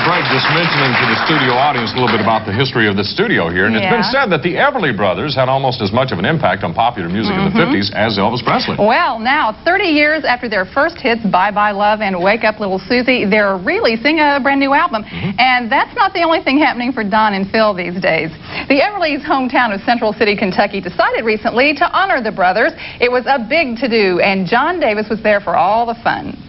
Fred just mentioning to the studio audience a little bit about the history of the studio here, and it's been said that the Everly Brothers had almost as much of an impact on popular music in the 50s as Elvis Presley. Well, now, 30 years after their first hits, Bye Bye Love and Wake Up Little Susie, they're releasing a brand new album. And that's not the only thing happening for Don and Phil these days. The Everly's hometown of Central City, Kentucky, decided recently to honor the brothers. It was a big to-do, and John Davis was there for all the fun.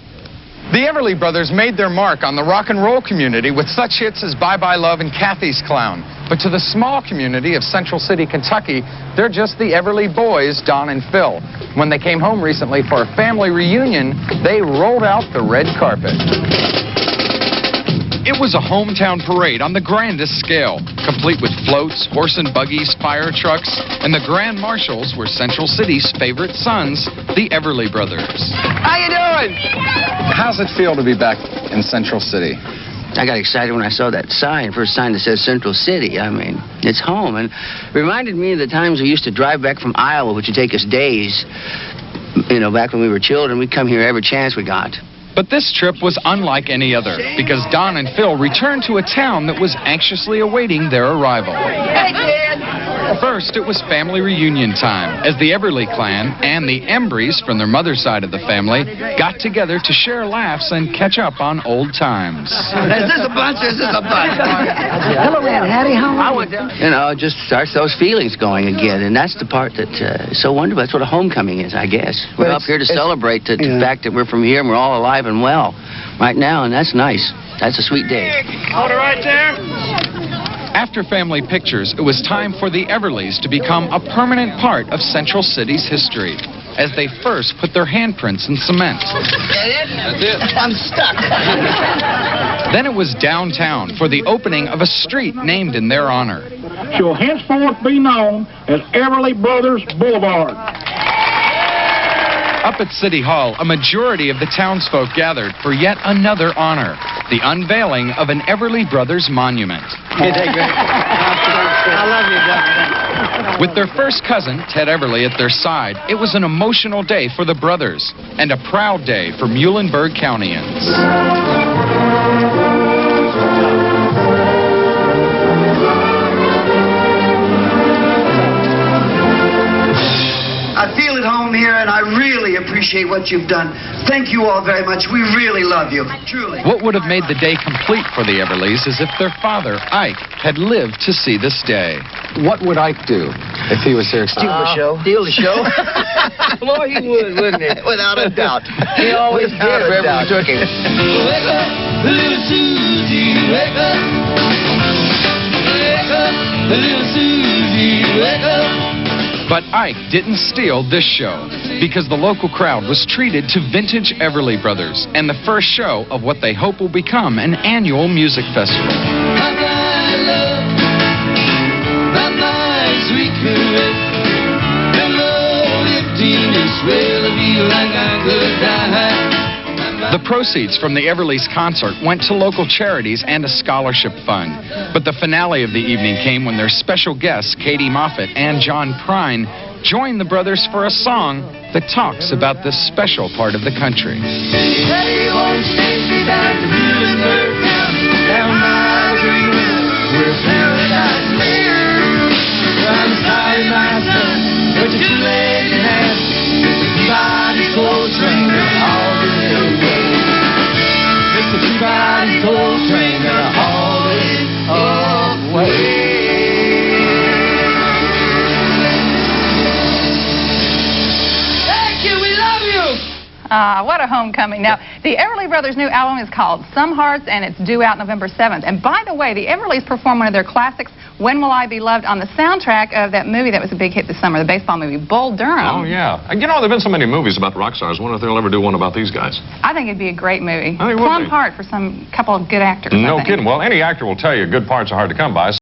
The Everly Brothers made their mark on the rock and roll community with such hits as Bye Bye Love and Kathy's Clown. But to the small community of Central City, Kentucky, they're just the Everly boys, Don and Phil. When they came home recently for a family reunion, they rolled out the red carpet. It was a hometown parade on the grandest scale, complete with floats, horse and buggies, fire trucks, and the grand marshals were Central City's favorite sons, the Everly Brothers. How you doing? How's it feel to be back in Central City? I got excited when I saw that sign, first sign that says Central City. I mean, it's home, and it reminded me of the times we used to drive back from Iowa, which would take us days. You know, back when we were children, we'd come here every chance we got. But this trip was unlike any other, because Don and Phil returned to a town that was anxiously awaiting their arrival. Hey, kid! First, it was family reunion time, as the Everly clan and the Embrys from their mother's side of the family got together to share laughs and catch up on old times. Is this a bunch or is this a bunch? Hello, Aunt Hattie. How are you? You know, it just starts those feelings going again, and that's the part that is so wonderful. That's what a homecoming is, I guess. We're up here to celebrate the fact that we're from here and we're all alive and well right now, and that's nice. That's a sweet day. Hold it right there. After family pictures, it was time for the Everlys to become a permanent part of Central City's history, as they first put their handprints in cement. That's it? I'm stuck. Then it was downtown for the opening of a street named in their honor. Shall henceforth be known as Everly Brothers Boulevard. Up at City Hall, a majority of the townsfolk gathered for yet another honor, the unveiling of an Everly Brothers monument. I love you, Doc. With their first cousin, Ted Everly, at their side, it was an emotional day for the brothers and a proud day for Muhlenberg Countyans. I feel at home here, and I really appreciate what you've done. Thank you all very much. We really love you, truly. What would have made the day complete for the Everlys is if their father, Ike, had lived to see this day. What would Ike do if he was here? Steal the show. Steal the show? Boy, he would, wouldn't he? Without a doubt. He always did wherever we took him. Wake up, little Susie, wake up. Wake up, little Susie, wake up. But Ike didn't steal this show, because the local crowd was treated to vintage Everly Brothers and the first show of what they hope will become an annual music festival. My love, my sweet caress, hello, emptiness, will be like I could die. The proceeds from the Everly's concert went to local charities and a scholarship fund. But the finale of the evening came when their special guests, Katie Moffitt and John Prine, joined the brothers for a song that talks about this special part of the country. Hey, won't take me back to Muhlenberg County, down by the green river, where paradise lives. I'm sorry, my son, but you're too late in half. It's a Peabody's coal train and all the way. It's a Peabody's coal train and all the way. What a homecoming. Now, the Everly Brothers' new album is called Some Hearts, and it's due out November 7th. And by the way, the Everlys performed one of their classics, When Will I Be Loved, on the soundtrack of that movie that was a big hit this summer, the baseball movie, Bull Durham. Oh, yeah. You know, there have been so many movies about rock stars. I wonder if they'll ever do one about these guys. I think it'd be a great movie. I think it would Plum be. part for some couple of good actors. No kidding. Well, any actor will tell you good parts are hard to come by.